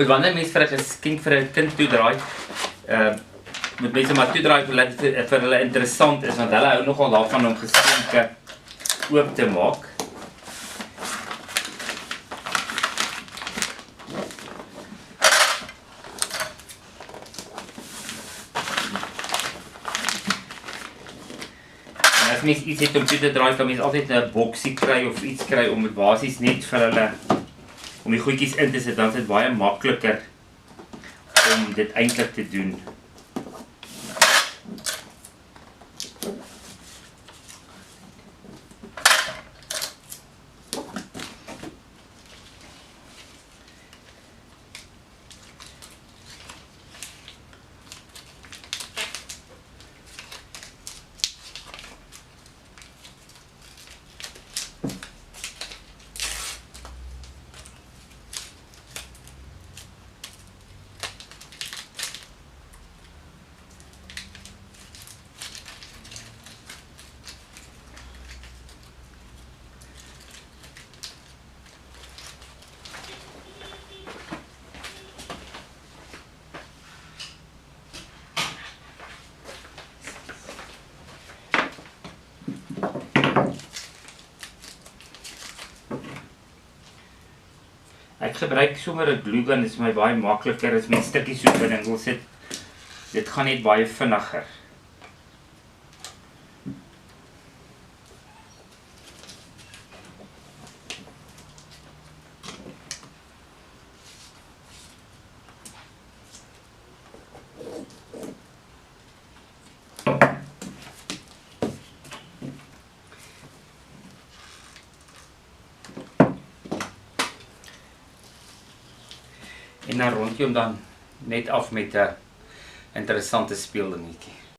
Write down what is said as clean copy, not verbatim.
Goed, wanneer mense vir 'n geskenk vir 'n kind toedraai, moet mense maar toedraai vir hulle interessant is, want hulle hou nogal daarvan om geskenke oop te maak. En as mens iets het om toe te draai, kan mens altyd 'n boksie kry of iets kry om dit basies net vir hulle om die goedjies in te sit, dan is dit baie makliker om dit eintlik te doen. Ek gebruik sommer 'n glue gun, dit is my baie makliker as mens stukkies so binne wil sit. Dit gaan net baie vinniger. En dan rond jy hom dan net af met 'n interessante speeldingetjie.